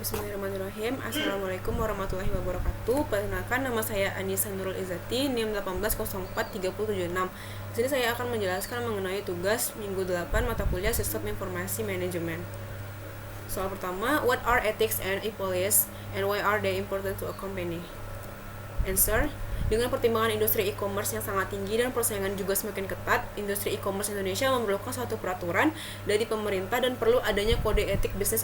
Bismillahirrahmanirrahim. Assalamualaikum warahmatullahi wabarakatuh. Perkenalkan, nama saya Anissa Nurul Izzati, NIM 18043076. Di sini saya akan menjelaskan mengenai tugas minggu 8 mata kuliah Sistem Informasi Manajemen. Soal pertama, what are ethics and e-policy and why are they important to a company? Answer. Dengan pertimbangan industri e-commerce yang sangat tinggi dan persaingan juga semakin ketat, industri e-commerce Indonesia memerlukan suatu peraturan dari pemerintah dan perlu adanya kode etik bisnis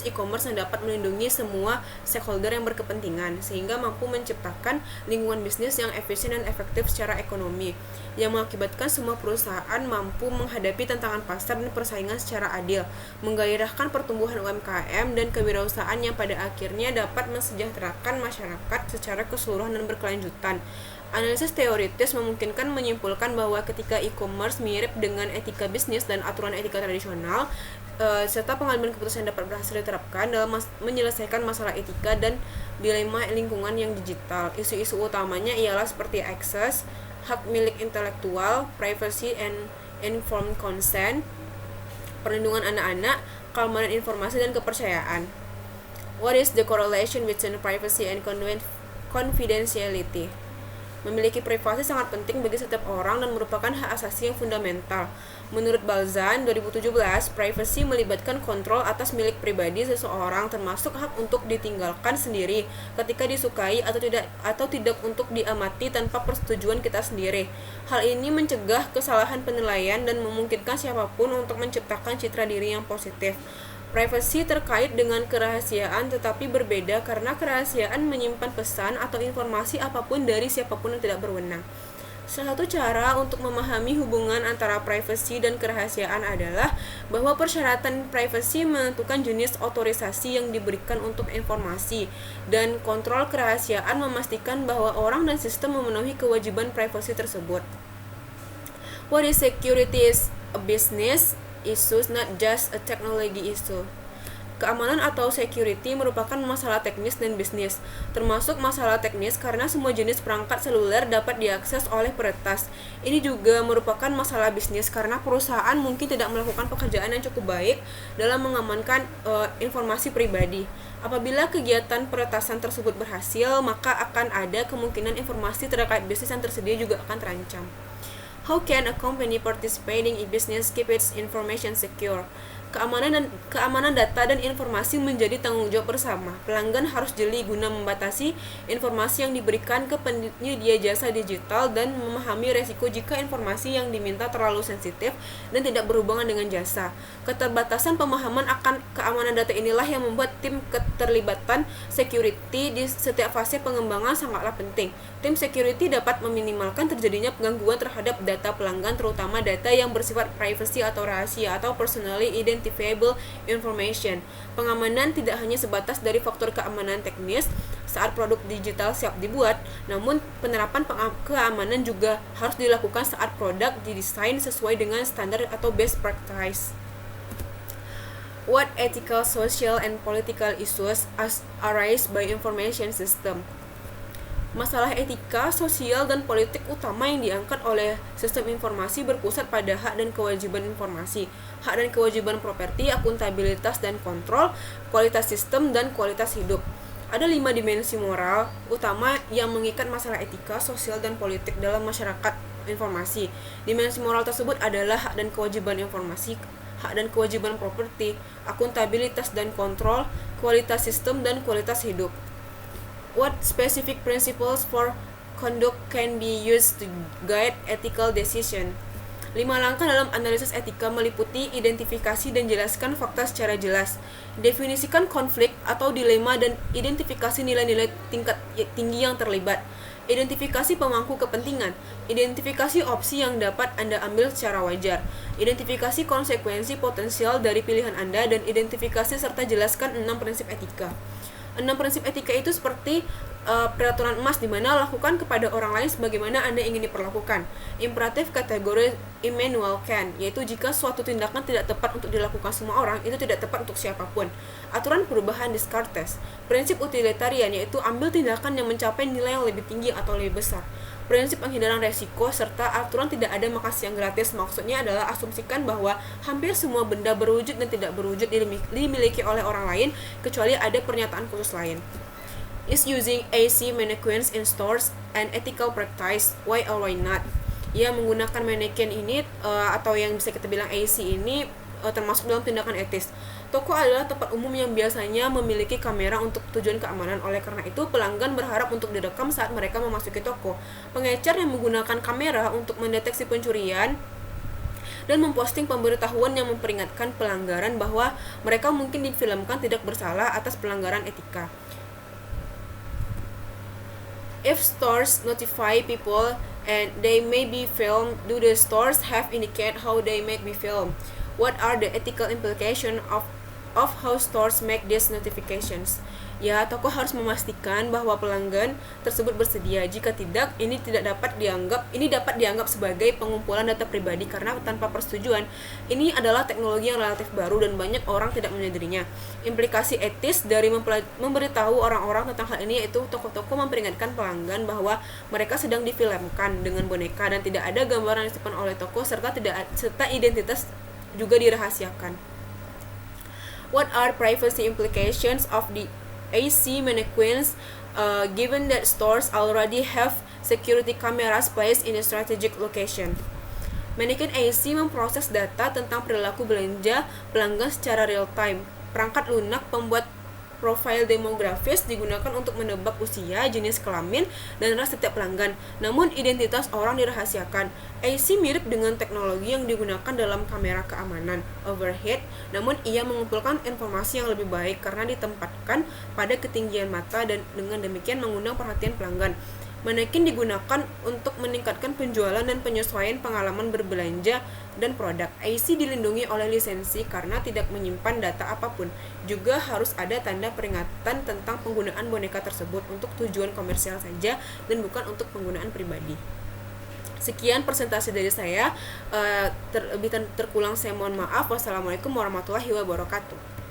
e-commerce yang dapat melindungi semua stakeholder yang berkepentingan, sehingga mampu menciptakan lingkungan bisnis yang efisien dan efektif secara ekonomi, yang mengakibatkan semua perusahaan mampu menghadapi tantangan pasar dan persaingan secara adil, menggairahkan pertumbuhan UMKM dan kewirausahaan yang pada akhirnya dapat mensejahterakan masyarakat secara keseluruhan dan berkelanjutan. Analisis teoritis memungkinkan menyimpulkan bahwa ketika e-commerce mirip dengan etika bisnis dan aturan etika tradisional, serta pengambilan keputusan dapat berhasil diterapkan dalam menyelesaikan masalah etika dan dilema lingkungan yang digital. Isu-isu utamanya ialah seperti akses, hak milik intelektual, privacy and informed consent, perlindungan anak-anak, keamanan informasi, dan kepercayaan. What is the correlation between privacy and confidentiality? Memiliki privasi sangat penting bagi setiap orang dan merupakan hak asasi yang fundamental. Menurut Balzan 2017, privasi melibatkan kontrol atas milik pribadi seseorang, termasuk hak untuk ditinggalkan sendiri ketika disukai atau tidak untuk diamati tanpa persetujuan kita sendiri. Hal ini mencegah kesalahan penilaian dan memungkinkan siapapun untuk menciptakan citra diri yang positif. Privasi terkait dengan kerahasiaan tetapi berbeda karena kerahasiaan menyimpan pesan atau informasi apapun dari siapapun yang tidak berwenang. Salah satu cara untuk memahami hubungan antara privasi dan kerahasiaan adalah bahwa persyaratan privasi menentukan jenis otorisasi yang diberikan untuk informasi, dan kontrol kerahasiaan memastikan bahwa orang dan sistem memenuhi kewajiban privasi tersebut. What is security is a business issues, not just a technology issue. Keamanan atau security merupakan masalah teknis dan bisnis, termasuk masalah teknis karena semua jenis perangkat seluler dapat diakses oleh peretas. Ini juga merupakan masalah bisnis karena perusahaan mungkin tidak melakukan pekerjaan yang cukup baik dalam mengamankan informasi pribadi. Apabila kegiatan peretasan tersebut berhasil, maka akan ada kemungkinan informasi terkait bisnis yang tersedia juga akan terancam. How can a company participating in business keep its information secure? Keamanan data dan informasi menjadi tanggung jawab bersama. Pelanggan harus jeli guna membatasi informasi yang diberikan ke penyedia jasa digital dan memahami resiko jika informasi yang diminta terlalu sensitif dan tidak berhubungan dengan jasa. Keterbatasan pemahaman akan keamanan data inilah yang membuat tim keterlibatan security di setiap fase pengembangan sangatlah penting. Tim security dapat meminimalkan terjadinya gangguan terhadap data pelanggan, terutama data yang bersifat privacy atau rahasia atau personally identifiable information. Pengamanan tidak hanya sebatas dari faktor keamanan teknis saat produk digital siap dibuat, namun penerapan keamanan juga harus dilakukan saat produk didesain sesuai dengan standar atau best practice. What ethical, social, and political issues arise by information system? Masalah etika, sosial, dan politik utama yang diangkat oleh sistem informasi berpusat pada hak dan kewajiban informasi, hak dan kewajiban properti, akuntabilitas dan kontrol, kualitas sistem, dan kualitas hidup. Ada 5 dimensi moral utama yang mengikat masalah etika, sosial, dan politik dalam masyarakat informasi. Dimensi moral tersebut adalah hak dan kewajiban informasi, hak dan kewajiban properti, akuntabilitas dan kontrol, kualitas sistem, dan kualitas hidup. What specific principles for conduct can be used to guide ethical decision? 5 langkah dalam analisis etika meliputi identifikasi dan jelaskan fakta secara jelas, definisikan konflik atau dilema dan identifikasi nilai-nilai tingkat tinggi yang terlibat, identifikasi pemangku kepentingan, identifikasi opsi yang dapat Anda ambil secara wajar, identifikasi konsekuensi potensial dari pilihan Anda, dan identifikasi serta jelaskan 6 prinsip etika. 6 prinsip etika itu seperti peraturan emas, di mana lakukan kepada orang lain sebagaimana Anda ingin diperlakukan. Imperatif kategori Immanuel Kant, yaitu jika suatu tindakan tidak tepat untuk dilakukan semua orang, itu tidak tepat untuk siapapun. Aturan perubahan Descartes. Prinsip utilitarian, yaitu ambil tindakan yang mencapai nilai yang lebih tinggi atau lebih besar. prinsip penghindaran resiko, serta aturan tidak ada makasih yang gratis. Maksudnya adalah asumsikan bahwa hampir semua benda berwujud dan tidak berwujud dimiliki oleh orang lain, kecuali ada pernyataan khusus lain. Is using AC mannequins in stores an ethical practice? Why or why not? Ya, menggunakan mannequin ini atau yang bisa kita bilang AC ini termasuk dalam tindakan etis. Toko adalah tempat umum yang biasanya memiliki kamera untuk tujuan keamanan. Oleh karena itu, pelanggan berharap untuk direkam saat mereka memasuki toko. Pengecer yang menggunakan kamera untuk mendeteksi pencurian dan memposting pemberitahuan yang memperingatkan pelanggaran bahwa mereka mungkin difilmkan tidak bersalah atas pelanggaran etika. If stores notify people and they may be filmed, do the stores have indicate how they may be filmed? What are the ethical implications of how stores make these notifications? Ya, toko harus memastikan bahwa pelanggan tersebut bersedia. Jika tidak, ini dapat dianggap sebagai pengumpulan data pribadi karena tanpa persetujuan. Ini adalah teknologi yang relatif baru dan banyak orang tidak menyadarinya. Implikasi etis dari memberitahu orang-orang tentang hal ini yaitu toko-toko memperingatkan pelanggan bahwa mereka sedang difilmkan dengan boneka dan tidak ada gambaran yang disimpan oleh toko serta identitas juga dirahasiakan. What are privacy implications of the AC mannequins given that stores already have security cameras placed in a strategic location? Mannequin AC memproses data tentang perilaku belanja pelanggan secara real time. Perangkat lunak pembuat profil demografis digunakan untuk menebak usia, jenis kelamin, dan ras setiap pelanggan. Namun identitas orang dirahasiakan. AC mirip dengan teknologi yang digunakan dalam kamera keamanan overhead, namun ia mengumpulkan informasi yang lebih baik karena ditempatkan pada ketinggian mata dan dengan demikian mengundang perhatian pelanggan. Manekin digunakan untuk meningkatkan penjualan dan penyesuaian pengalaman berbelanja dan produk. AC dilindungi oleh lisensi karena tidak menyimpan data apapun. Juga harus ada tanda peringatan tentang penggunaan boneka tersebut untuk tujuan komersial saja dan bukan untuk penggunaan pribadi. Sekian presentasi dari saya. Terkulang saya mohon maaf. Wassalamualaikum warahmatullahi wabarakatuh.